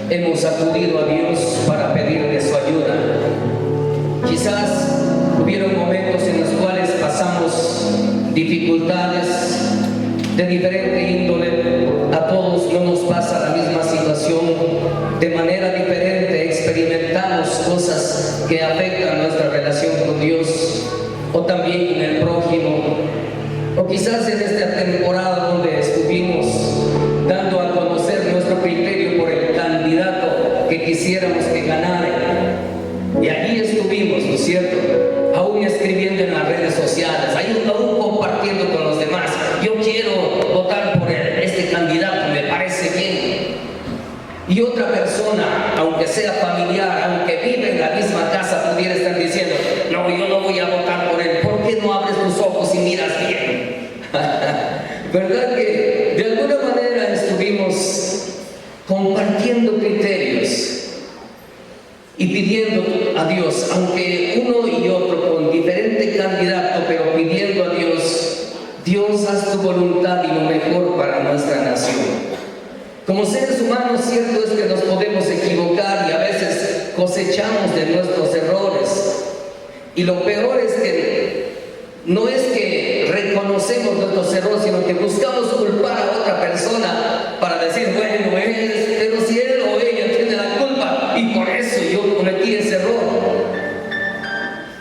hemos acudido a Dios para pedirle su ayuda. Quizás hubieron momentos en los cuales pasamos dificultades de diferente índole. A todos no nos pasa la misma situación, de manera diferente experimentamos cosas que afectan nuestra relación con Dios o también con el prójimo, o quizás en esta temporada donde estuvimos dando a conocer nuestro criterio por el candidato que quisiéramos que ganara, y allí estuvimos, ¿no es cierto?, aún escribiendo en las redes sociales, aún compartiendo con los demás: yo quiero votar por este candidato, me parece bien. Y otra persona, aunque sea familiar, aunque vive en la misma casa, pudiera estar diciendo: no, yo no voy a votar por él. ¿Por qué no abres tus ojos y miras bien? ¿Verdad que de alguna manera estuvimos compartiendo criterios y pidiendo a Dios, aunque uno y otro con diferente candidato, pero pidiendo a Dios: Dios, haz tu voluntad y lo mejor para nuestra nación? Como seres humanos, cierto es que nos podemos equivocar y a veces cosechamos de nuestros errores. Y lo peor es que no es que reconocemos nuestros errores, sino que buscamos culpar a otra persona para decir: bueno, pero si él o ella tiene la culpa y por eso yo cometí ese error.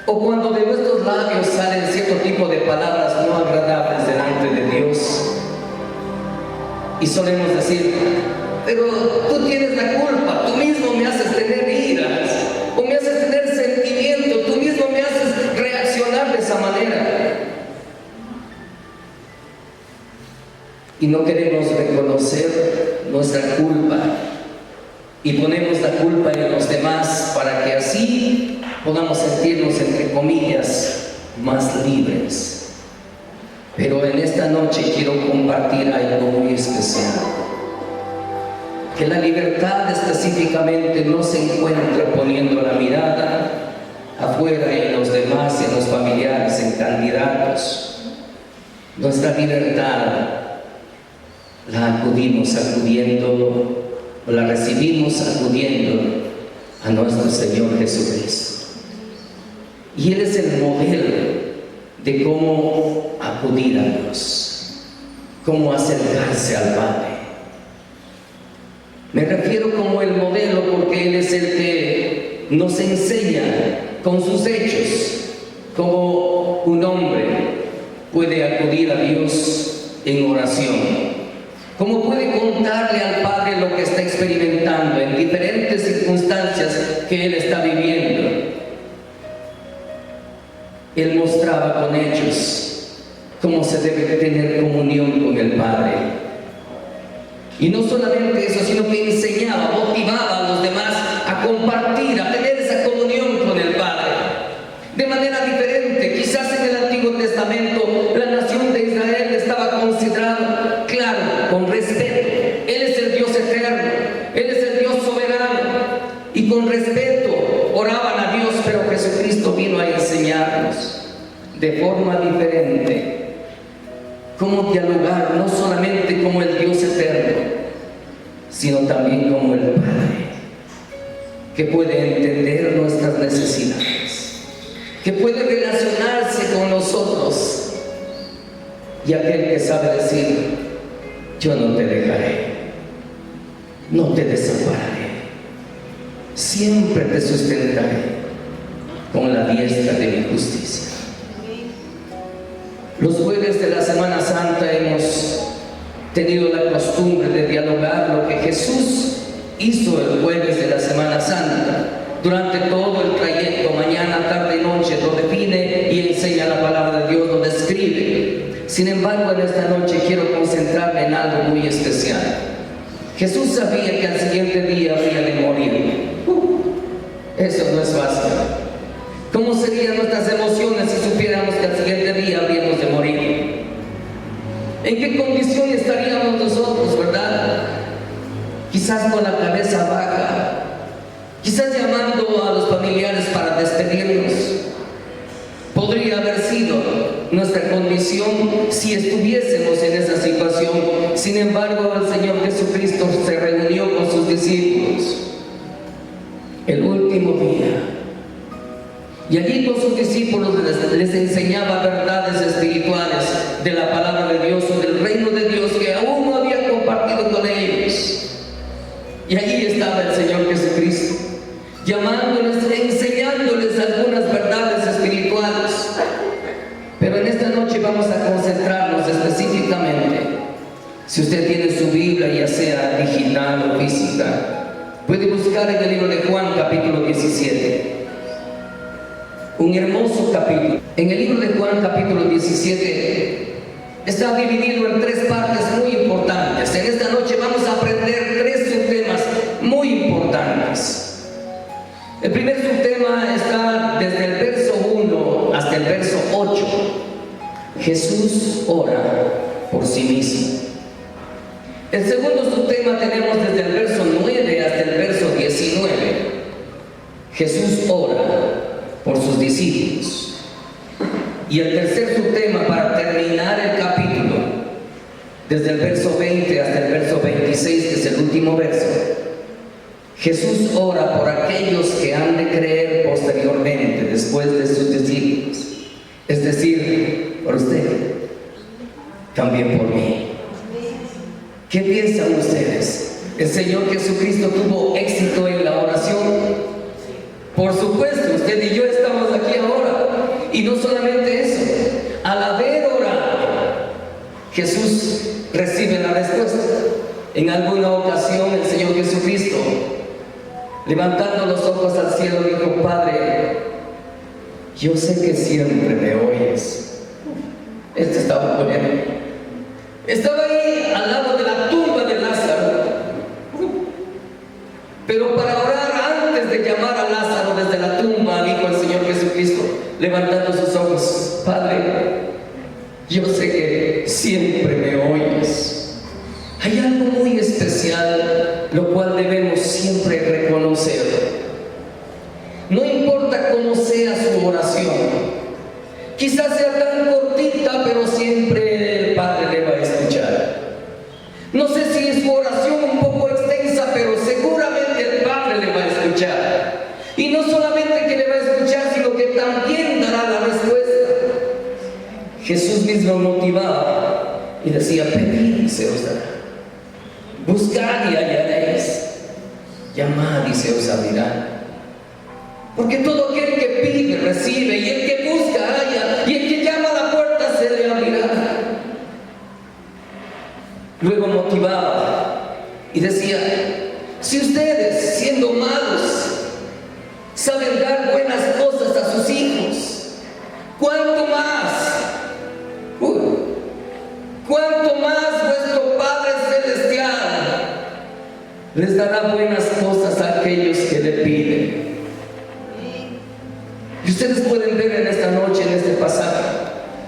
O cuando de nuestros labios salen cierto tipo de palabras no agradables delante de Dios, y solemos decir: pero tú tienes la culpa, tú mismo me haces tener iras, o me haces tener sentimiento, tú mismo me haces reaccionar de esa manera. Y no queremos reconocer nuestra culpa, y ponemos la culpa en los demás para que así podamos sentirnos, entre comillas, más libres. Pero en esta noche quiero compartir algo muy especial: que la libertad específicamente no se encuentra poniendo la mirada afuera en los demás, en los familiares, en candidatos. Nuestra libertad la recibimos acudiendo a nuestro Señor Jesucristo. Y Él es el modelo de cómo acudir a Dios, cómo acercarse al Padre. Me refiero como el modelo porque Él es el que nos enseña con sus hechos cómo un hombre puede acudir a Dios en oración, cómo puede contarle al Padre lo que está experimentando en diferentes circunstancias que Él está viviendo. Él mostraba con hechos cómo se debe tener comunión con el Padre. Y no solamente eso, sino que enseñaba, motivaba a los demás a compartir, a tener esa comunión con el Padre de manera diferente. Quizás en el Antiguo Testamento la nación de Israel estaba considerada, claro, con respeto. Él es el Dios eterno, Él es el Dios soberano, y con respeto oraban a Dios, pero Jesucristo vino a enseñarnos de forma diferente cómo dialogar, no solamente como el Dios eterno, sino también como el Padre, que puede entender nuestras necesidades, que puede relacionarse con nosotros, y aquel que sabe decir: yo no te dejaré, no te desampararé, siempre te sustentaré con la diestra de mi justicia. Los jueves de la Semana Santa hemos tenido la costumbre de dialogar lo que Jesús hizo el jueves de la Semana Santa, durante todo el trayecto, mañana, tarde y noche, donde viene y enseña la palabra de Dios, donde escribe. Sin embargo, en esta noche quiero concentrarme en algo muy especial. Jesús sabía que al siguiente día habría de morir. Eso no es fácil. ¿Cómo serían nuestras emociones si supiéramos que al siguiente día habríamos de morir? ¿En qué condición estaríamos nosotros, verdad? Quizás con la cabeza baja, quizás llamando a los familiares para despedirnos. Podría haber sido nuestra condición si estuviésemos en esa situación. Sin embargo, el Señor Jesucristo se reunió con sus discípulos último día. Y allí con sus discípulos les enseñaba verdades espirituales de la palabra de Dios o del reino de Dios que aún no había compartido con ellos. Y allí estaba el Señor Jesucristo, llamándoles, enseñándoles algunas verdades espirituales. Pero en esta noche vamos a concentrarnos específicamente. Si usted tiene su Biblia, ya sea digital o física, puede buscar en el libro de Juan, capítulo 17. Un hermoso capítulo. En el libro de Juan, capítulo 17, está dividido en tres partes muy importantes. En esta noche vamos a aprender tres subtemas muy importantes. El primer subtema está desde el verso 1 hasta el verso 8. Jesús ora por sí mismo. El segundo subtema tenemos desde el verso 9 hasta el verso 19. Jesús ora por sus discípulos. Y el tercer subtema, para terminar el capítulo, desde el verso 20 hasta el verso 26, que es el último verso, Jesús ora por aquellos que han de creer posteriormente, después de sus discípulos. Es decir, por usted, también por mí. ¿Qué piensan ustedes? ¿El Señor Jesucristo tuvo éxito en la oración? Por supuesto, usted y yo estamos aquí ahora. Y no solamente eso, al haber orado, Jesús recibe la respuesta. En alguna ocasión el Señor Jesucristo, levantando los ojos al cielo, dijo: Padre, yo sé que siempre me oyes. Este estaba con él. Estaba ahí al lado de la tumba de Lázaro. Pero para orar, antes de llamar a Lázaro desde la tumba, dijo el Señor Jesucristo, levantando sus ojos: Padre, yo sé que siempre me oyes. Hay algo muy especial, lo cual debemos siempre reconocer. No importa cómo sea su oración, quizás sea tan cortita, pero siempre el Padre le va a escuchar. No sé si es su oración un poco extensa, pero seguramente el Padre le va a escuchar. Y no solamente que le va a escuchar, sino que también dará la respuesta. Jesús mismo motivaba y decía: pedid y se os dará, buscad y hallaréis, llamad y se os abrirá. Porque todo aquel que pide recibe, y el que busca halla, y el que llama a la puerta se le abrirá. Luego motivaba y decía: si ustedes, siendo malos, saben dar buenas cosas a sus hijos, ¿cuánto más vuestro Padre Celestial les dará buenas cosas a aquellos que le piden? Y ustedes pueden ver en esta noche, en este pasaje,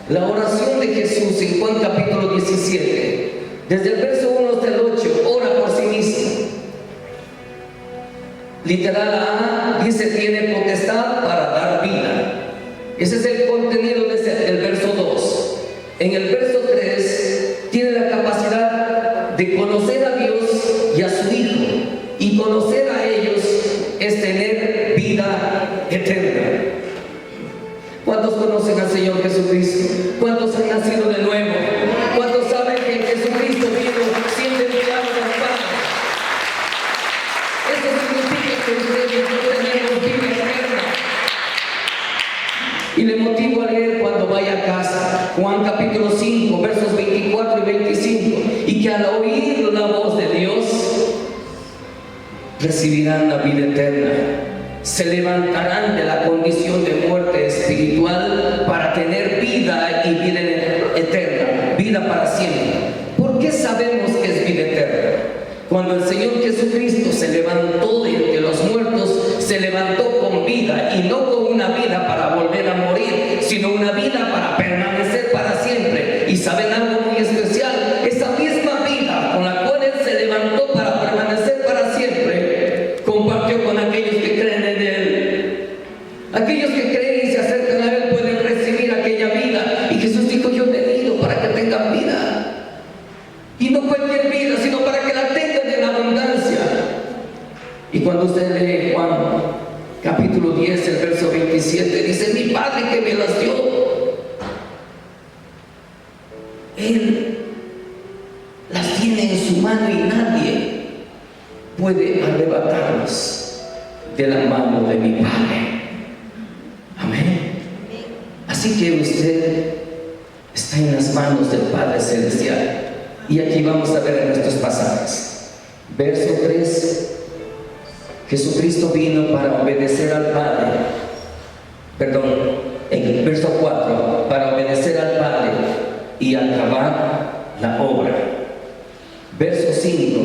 la oración de Jesús en Juan capítulo 17, desde el verso 1 hasta el 8, ora por sí mismo. Literal A dice: tiene potestad para dar vida. Ese es el contenido del verso 2. En el verso 3, tiene la capacidad de conocer a Dios y a su Hijo, y conocer a ellos es tener vida eterna. ¿Cuántos conocen al Señor Jesucristo? ¿Cuántos han nacido de nuevo? ¿Cuántos saben que Jesucristo vino siendo enviado del Padre? Eso significa que ustedes y yo tenemos vida eterna. Y le motivo a leer cuando vaya a casa Juan capítulo 5, versos 24 y 25. Y que al oír la voz de Dios recibirán la vida eterna. Se levantarán de la condición de muerte espiritual para tener vida y vida eterna, vida para siempre. ¿Por qué sabemos que es vida eterna? Cuando el Señor Jesucristo se levantó de entre los muertos, se levantó con vida, y no con una vida para volver a morir, sino una vida para permanecer para siempre. ¿Y saben algo muy especial? Esa misma vida con la cual Él se levantó para permanecer para siempre, compartió con aquellos que creen en Él. Aquellos que creen y se acercan a Él pueden recibir aquella vida. Y Jesús dijo: yo he venido para que tengan vida. Y no cualquier vida, sino para que la tengan en abundancia. Y cuando usted lee Juan capítulo 10, el verso 27, dice: mi Padre que me las dio, Él las tiene en su mano y nadie puede arrebatarlas de la mano de mi Padre. Amén. Así que usted está en las manos del Padre Celestial. Y aquí vamos a ver en estos pasajes. Verso 3: Jesucristo vino para obedecer al Padre. Perdón, en el verso 4, para obedecer al Padre y acabar la obra. Verso 5,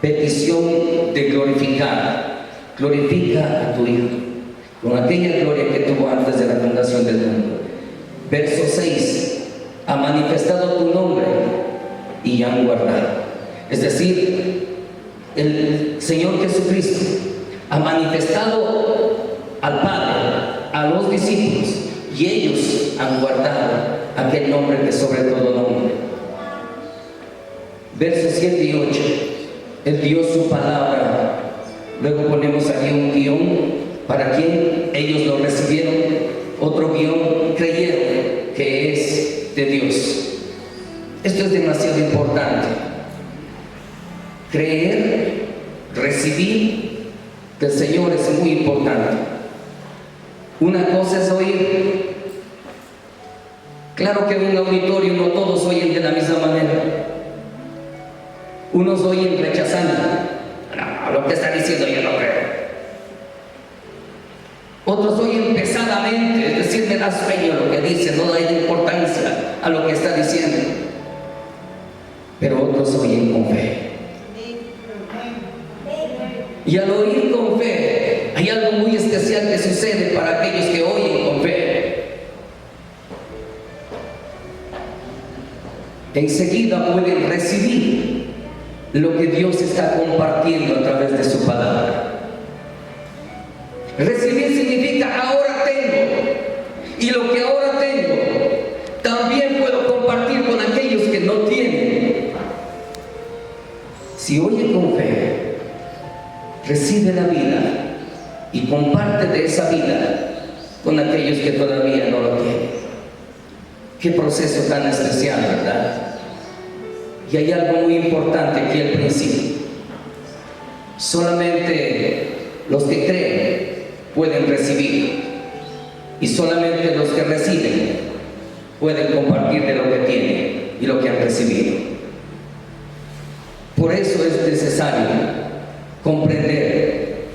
petición de glorificar. Glorifica a tu Hijo con aquella gloria que tuvo antes de la fundación del mundo. Verso 6, ha manifestado tu nombre y han guardado. Es decir, el Señor Jesucristo ha manifestado al Padre, a los discípulos, y ellos han guardado aquel nombre que sobre todo nombre. Versos 7 y 8, Él dio su palabra. Luego ponemos aquí un guión para quien ellos lo recibieron, otro guión, creyeron que es de Dios. Esto es demasiado importante. Creer, recibir del Señor es muy importante. Una cosa es oír. Claro que en un auditorio no todos oyen de la misma manera. Unos oyen rechazando. No, lo que está diciendo yo no creo. Otros oyen pesadamente, es decir, me da sueño lo que dice, no da importancia a lo que está diciendo. Pero otros oyen con fe. Y al oír con fe, hay algo muy especial que sucede para aquellos que oyen con fe. Enseguida pueden recibir lo que Dios está compartiendo a través de su palabra. Recibir significa ahora tengo, y lo que ahora tengo también puedo compartir con aquellos que no tienen. Si oye con fe, recibe la vida y comparte de esa vida con aquellos que todavía no lo tienen. Qué proceso tan especial, ¿verdad? Y hay algo muy importante aquí al principio. Solamente los que creen pueden recibir, y solamente los que reciben pueden compartir de lo que tienen y lo que han recibido. Por eso es necesario comprender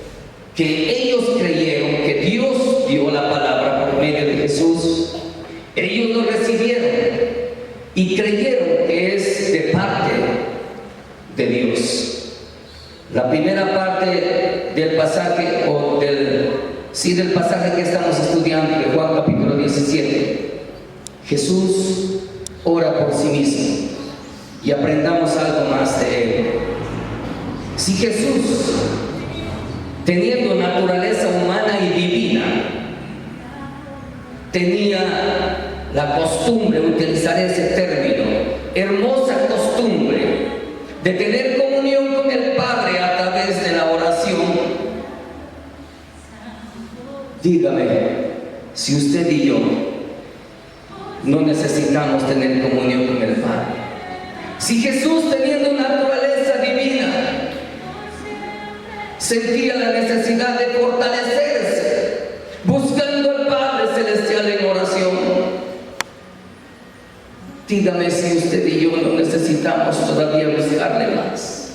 que ellos creyeron que Dios dio la palabra por medio de Jesús. Ellos lo recibieron y creyeron que es de parte de Dios. La primera parte del pasaje, o del pasaje que estamos estudiando, de Juan capítulo 17, Jesús ora por sí mismo, y aprendamos algo más de Él. Si Jesús, teniendo naturaleza humana y divina, tenía la costumbre, utilizar ese término, hermosa costumbre de tener comunión con el Padre a través de la oración, dígame si usted y yo no necesitamos tener comunión con el Padre. Si Jesús, teniendo naturaleza divina, sentía la necesidad de fortalecerse buscando al Padre Celestial en oración, dígame si usted y yo no necesitamos todavía buscarle más,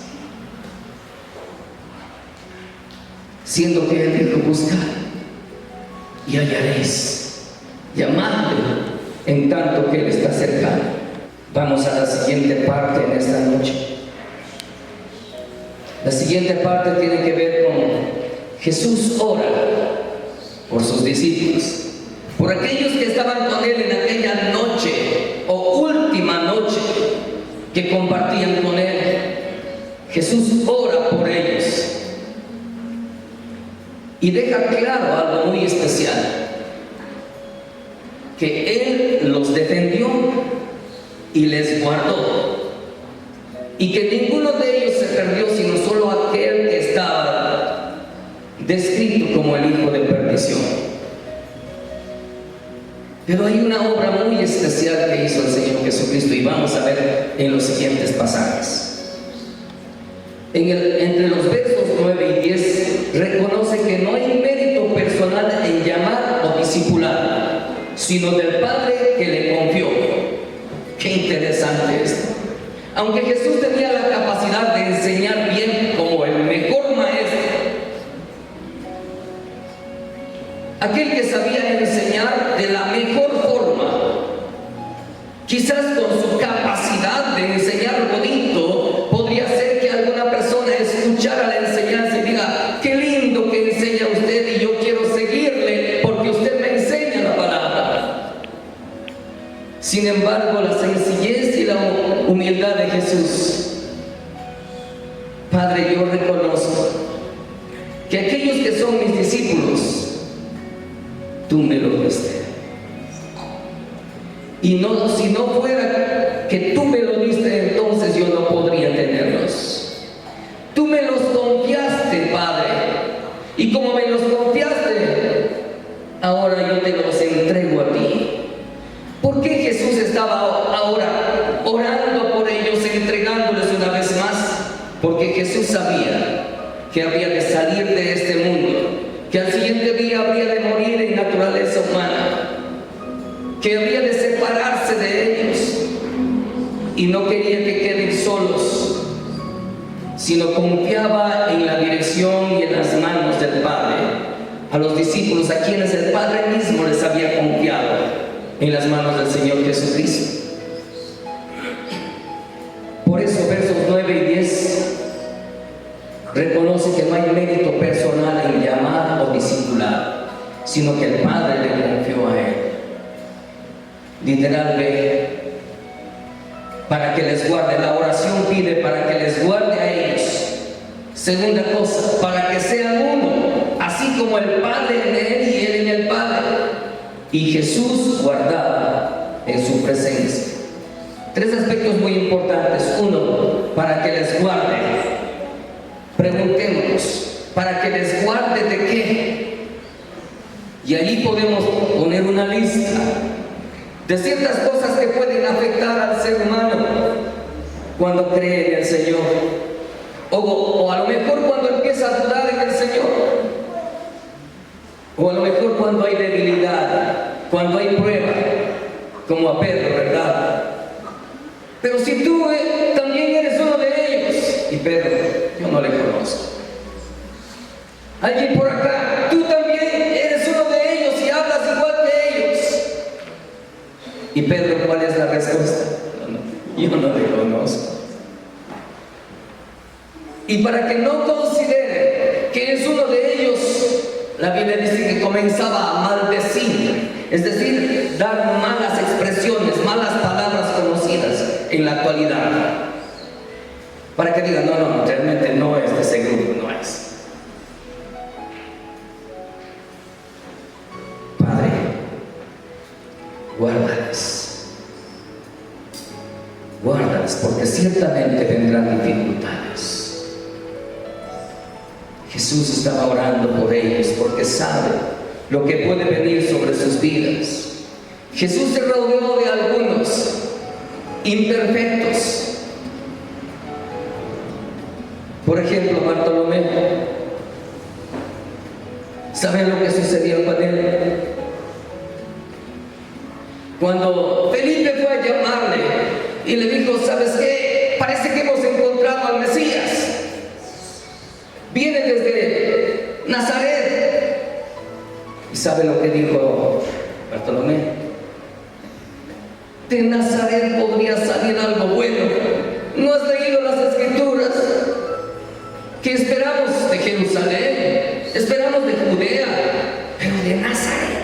siendo que Él dijo: buscar y hallaréis, llamadle en tanto que Él está cercano. Vamos a la siguiente parte en esta noche. La siguiente parte tiene que ver con Jesús ora por sus discípulos, por aquellos que estaban con Él en aquella noche o última noche que compartían con Él. Jesús ora por ellos y deja claro algo muy especial: que Él los defendió y les guardó, y que ninguno de ellos se perdió, sino solo aquel que estaba descrito como el hijo de perdición. Pero hay una obra muy especial que hizo el Señor Jesucristo, y vamos a ver en los siguientes pasajes. Entre los versos 9 y 10 reconoce que no hay mérito personal en llamar o discipular, sino del Padre que le confió. Qué interesante esto. Aunque Jesús tenía la capacidad de enseñar bien como el mejor maestro, aquel que sabía enseñar de la mejor forma, quizás con su capacidad de enseñar bonito, podría ser que alguna persona escuchara la enseñanza y diga: qué lindo que enseña usted, y yo quiero seguirle porque usted me enseña la palabra. Sin embargo, la sencillez y la humildad de Jesús: Padre, yo reconozco que aquellos que son mis discípulos, tú me lo diste. Y no, si no fuera que tú me lo diste, entonces yo no podría tenerlos. Tú me los confiaste, Padre. Y como me los confiaste, ahora yo te los entrego a ti. ¿Por qué Jesús estaba ahora orando por ellos, entregándoles una vez más? Porque Jesús sabía que había de salir de este mundo, que al siguiente día habría de morir en naturaleza humana, que habría de separarse de ellos, y no quería que queden solos, sino confiaba en la dirección y en las manos del Padre. A los discípulos, a quienes el Padre mismo les había confiado, en las manos del Señor Jesucristo. Por eso versos 9 y 10 reconoce que no hay mérito personal en llamar o discipular, sino que el Padre le confió a él. Literalmente, para que les guarde. La oración pide para que les guarde a ellos. Segunda cosa, para que sean uno, así como el Padre en él y él en el Padre. Y Jesús guardaba en su presencia. Tres aspectos muy importantes. Uno, para que les guarde. Preguntémonos, ¿para que les guarde de qué? Y allí podemos poner una lista de ciertas cosas que pueden afectar al ser humano cuando cree en el Señor, o a lo mejor cuando empieza a dudar en el Señor, o a lo mejor cuando hay debilidad, cuando hay prueba, como a Pedro, ¿verdad? Pero si tú también eres uno de ellos, y Pedro, yo no le conozco. Alguien por acá, tú también eres uno de ellos y hablas igual que ellos. Y Pedro, ¿cuál es la respuesta? Yo no le conozco. Y para que no considere que es uno de ellos, la Biblia dice que comenzaba a maldecir, es decir, dar malas expresiones, malas palabras conocidas en la actualidad, para que digan, no, realmente no es de ese grupo, no es. Padre, guárdalas, porque ciertamente vendrán dificultades. Jesús estaba orando por ellos porque sabe lo que puede venir sobre sus vidas. Jesús se rodeó de algunos imperfectos. Por ejemplo, Bartolomé. ¿Saben lo que sucedió con él? Cuando Felipe fue a llamarle y le dijo, ¿sabes qué? Parece que hemos encontrado al Mesías. Viene desde Nazaret. ¿Y sabe lo que dijo Bartolomé? De Nazaret podría salir algo bueno. ¿No has leído las Escrituras? Que esperamos de Jerusalén, esperamos de Judea, pero de Nazaret.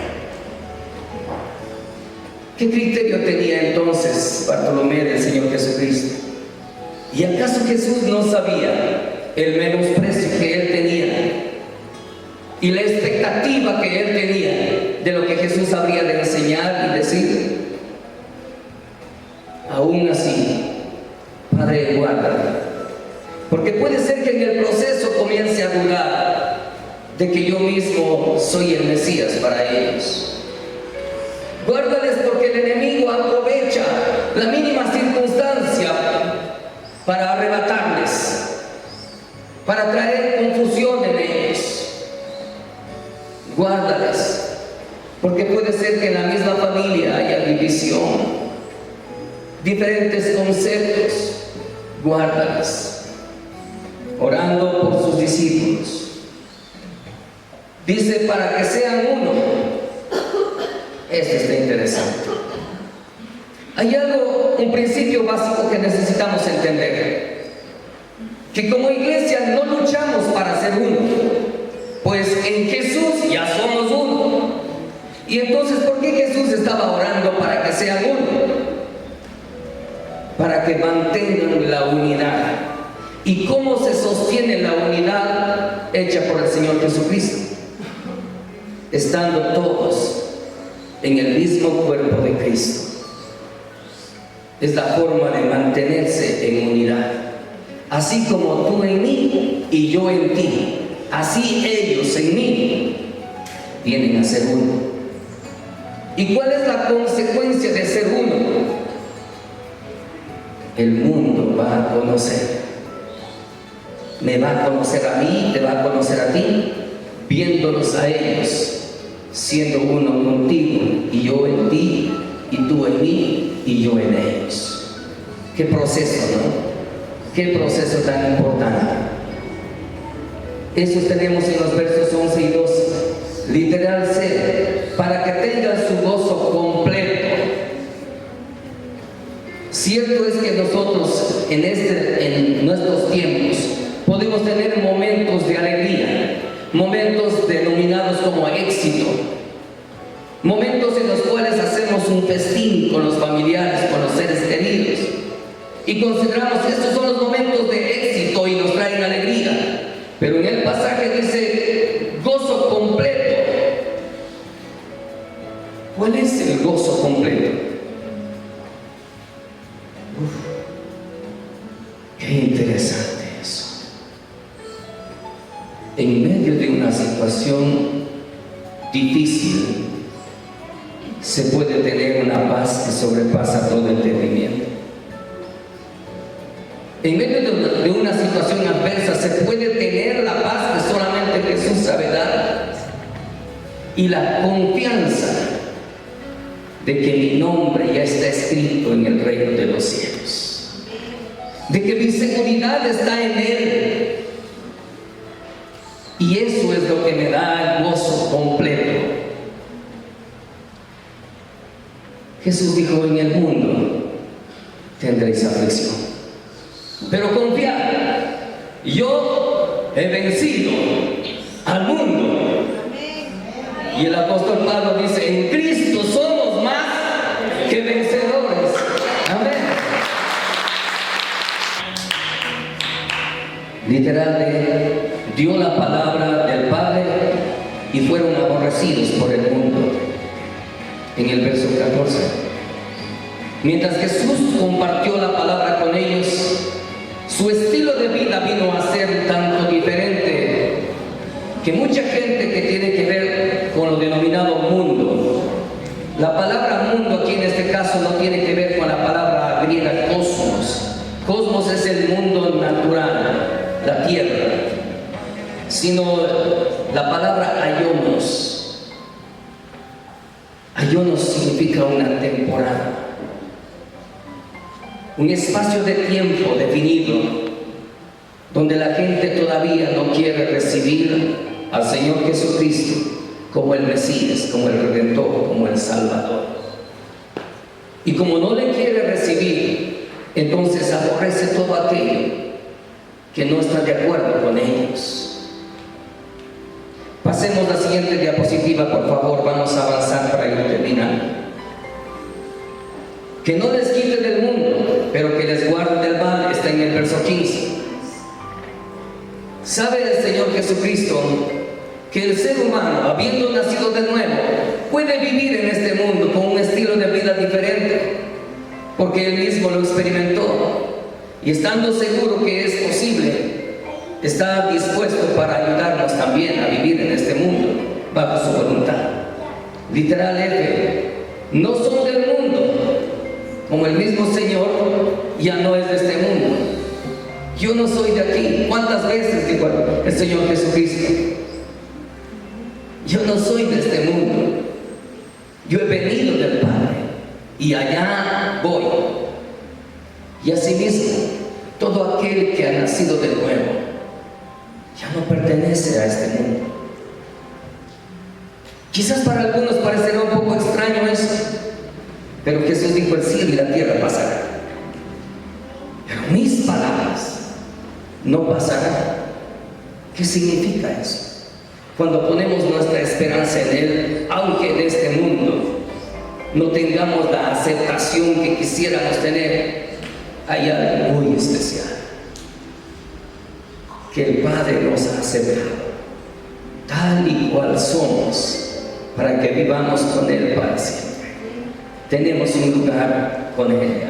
¿Qué criterio tenía entonces Bartolomé del Señor Jesucristo? ¿Y acaso Jesús no sabía el menosprecio que él tenía y la expectativa que él tenía de lo que Jesús habría de enseñar y decir? Aún así, Padre, guárdame, porque puede ser que en el proceso comience a dudar, de que yo mismo soy el Mesías para ellos. Guárdales porque el enemigo aprovecha la mínima circunstancia para arrebatarles, para traer confusión en ellos. Guárdales, porque puede ser que en la misma familia haya división, diferentes conceptos. Guárdales, orando por sus discípulos. Dice, para que sean uno. Esto está interesante. Hay algo, un principio básico que necesitamos entender, que como iglesia no luchamos para ser uno, pues en Jesús ya somos uno. Y entonces, ¿por qué Jesús estaba orando para que sean uno? Para que mantengan la unidad. ¿Y cómo se sostiene la unidad hecha por el Señor Jesucristo? Estando todos en el mismo cuerpo de Cristo. Es la forma de mantenerse en unidad. Así como tú en mí y yo en ti, así ellos en mí vienen a ser uno. ¿Y cuál es la consecuencia de ser uno? El mundo va a conocer. Me va a conocer a mí, te va a conocer a ti, viéndolos a ellos, siendo uno contigo, y yo en ti, y tú en mí, y yo en ellos. Qué proceso, ¿no? Qué proceso tan importante. Eso tenemos en los versos 11 y 12. Literal ser, para que tengan su gozo completo. Cierto es que nosotros en nuestros tiempos podemos tener momentos de alegría, momentos denominados como éxito, momentos en los cuales hacemos un festín con los familiares, con los seres queridos, y consideramos que estos son los momentos de éxito y nos traen alegría. Pero en el pasaje dice gozo completo. ¿Cuál es el gozo completo? Qué interesante eso. En medio de una situación difícil se puede tener una paz que sobrepasa todo entendimiento. En medio de una situación adversa se puede tener la paz que solamente Jesús sabe dar, y la confianza de que mi nombre ya está escrito en el reino de los cielos, de que mi seguridad está en Él. Y eso es lo que me da el gozo completo. Jesús dijo, en el mundo tendréis aflicción, pero confiad, yo he vencido al mundo. Y el apóstol Pablo dice, en Cristo somos más que vencedores. Amén. Literal, dio la palabra del Padre y fueron aborrecidos por el mundo. En el verso 14. Mientras Jesús compartió la palabra con ellos, su estilo de vida vino a ser tanto diferente que mucha gente que tiene que ver con lo denominado mundo. La palabra mundo aquí en este caso no tiene que ver con la palabra griega cosmos. Cosmos es el mundo natural, la tierra, sino la palabra aionos. Aionos significa una temporada, un espacio de tiempo definido, donde la gente todavía no quiere recibir al Señor Jesucristo como el Mesías, como el Redentor, como el Salvador. Y como no le quiere recibir, entonces aborrece todo aquello que no está de acuerdo con ellos. Pasemos la siguiente diapositiva, por favor. Vamos a avanzar para ir terminando. Que no les quite del mundo, pero que les guarde del mal, está en el verso 15. ¿Sabe el Señor Jesucristo que el ser humano, habiendo nacido de nuevo, puede vivir en este mundo con un estilo de vida diferente? Porque Él mismo lo experimentó. Y estando seguro que es posible, está dispuesto para ayudarnos también a vivir en este mundo bajo su voluntad. Literal, no son del mundo, como el mismo Señor ya no es de este mundo. Yo no soy de aquí. ¿Cuántas veces dijo el Señor Jesucristo? Yo no soy de este mundo. Yo he venido del Padre y allá voy. Y asimismo, todo aquel que ha nacido de nuevo ya no pertenece a este mundo. Quizás para algunos parecerá un poco extraño eso, pero Jesús dijo: el cielo y la tierra pasarán, pero mis palabras no pasarán. ¿Qué significa eso? Cuando ponemos nuestra esperanza en Él, aunque en este mundo no tengamos la aceptación que quisiéramos tener, hay algo muy especial, que el Padre nos ha aceptado tal y cual somos, para que vivamos con Él para siempre. Tenemos un lugar con Él.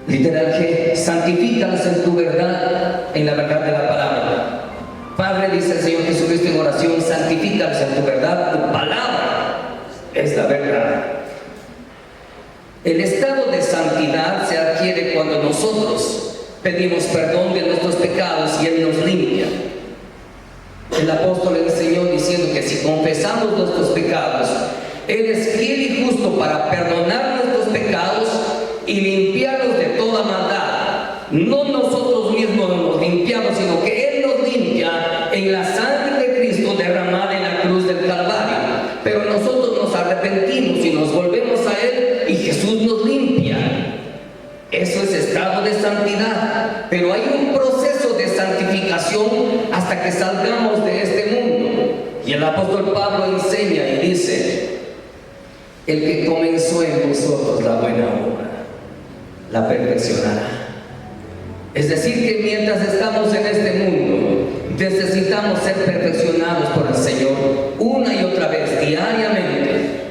Literal G, santifícalos en tu verdad, en la verdad de la palabra. Padre, dice el Señor Jesucristo en oración, santifícalos en tu verdad, tu palabra es la verdad. El estado de santidad se adquiere cuando nosotros pedimos perdón de nuestros pecados y Él nos limpia. El apóstol enseñó diciendo que si confesamos nuestros pecados, Él es fiel y justo para perdonar nuestros pecados y limpiarnos de toda maldad. No nosotros mismos nos limpiamos, sino que Él nos limpia en la sangre de Cristo derramada en la cruz del Calvario. Pero nosotros nos arrepentimos y nos volvemos a Él y Jesús nos limpia. Eso es estado de santidad. Pero hay un proceso de santificación hasta que salgamos de este mundo. Y el apóstol Pablo enseña y dice: el que comenzó en vosotros la buena obra, la perfeccionará. Es decir, que mientras estamos en este mundo, necesitamos ser perfeccionados por el Señor una y otra vez, diariamente.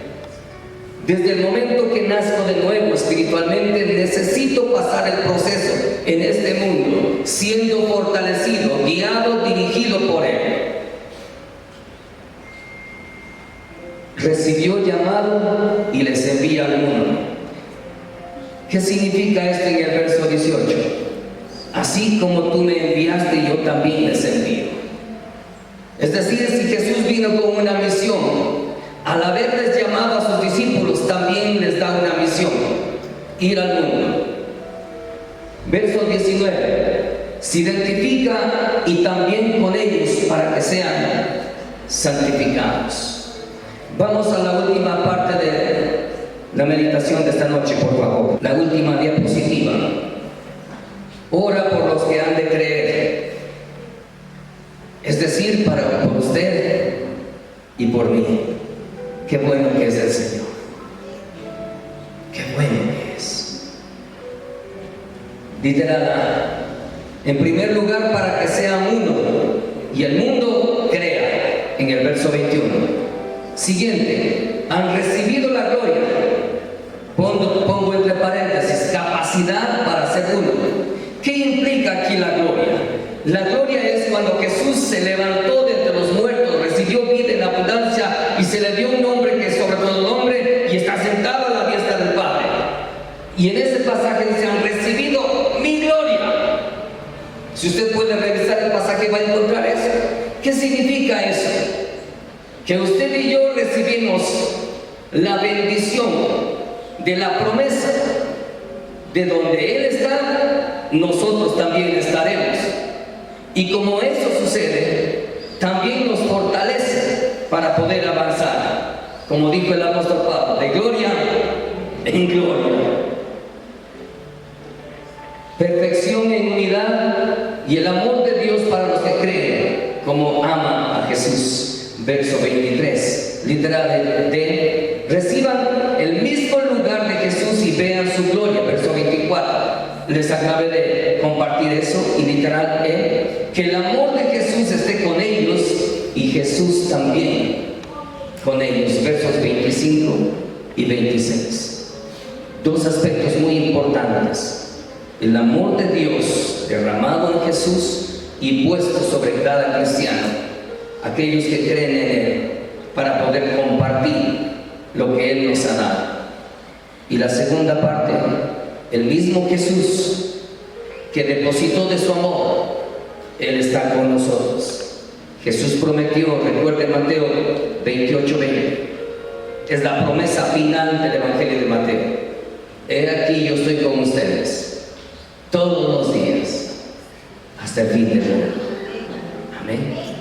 Desde el momento que nazco de nuevo espiritualmente, necesito pasar el proceso en este mundo, siendo fortalecido, guiado, dirigido por Él. Recibió llamado y les envía al mundo. ¿Qué significa esto en el verso 18? Así como tú me enviaste, yo también les envío. Es decir, si Jesús vino con una misión, al haberles llamado a sus discípulos, también les da una misión: ir al mundo. Verso 19: se identifica y también con ellos para que sean santificados. Vamos a la última parte de la meditación de esta noche, por favor. La última diapositiva. Ora por los que han de creer. Es decir, por usted y por mí. Qué bueno que es el Señor. Qué bueno que es. Literal, en primer lugar, para que sean uno y el mundo crea, en el verso 21. Siguiente: han recibido la gloria. Pongo entre paréntesis, capacidad para ser uno. ¿Qué implica aquí la gloria? La gloria es cuando Jesús se levantó de entre los muertos, recibió vida en abundancia y se le dio un nombre que es sobre todo nombre y está sentado a la diestra del Padre. Y en ese pasaje dice: han recibido mi gloria. Si usted puede revisar el pasaje, va a encontrar eso. ¿Qué significa eso? Que usted y yo recibimos la bendición de la promesa. De donde Él está, nosotros también estaremos. Y como eso sucede, también nos fortalece para poder avanzar. Como dijo el apóstol Pablo, de gloria en gloria. Perfección en unidad y el amor de Dios para los que creen, como ama a Jesús. Verso 23, literal de reciban el mismo lugar de Jesús y vean su gloria. Verso 24, les acabé de compartir eso y literal que el amor de Jesús esté con ellos y Jesús también con ellos. Versos 25 y 26, dos aspectos muy importantes: el amor de Dios Dios derramado en Jesús y puesto sobre cada cristiano, aquellos que creen en Él, para poder compartir lo que Él nos ha dado. Y la segunda parte, el mismo Jesús que depositó de su amor, Él está con nosotros. Jesús prometió, recuerden Mateo 28:20, es la promesa final del Evangelio de Mateo: he aquí, yo estoy con ustedes todos los días hasta el fin del mundo.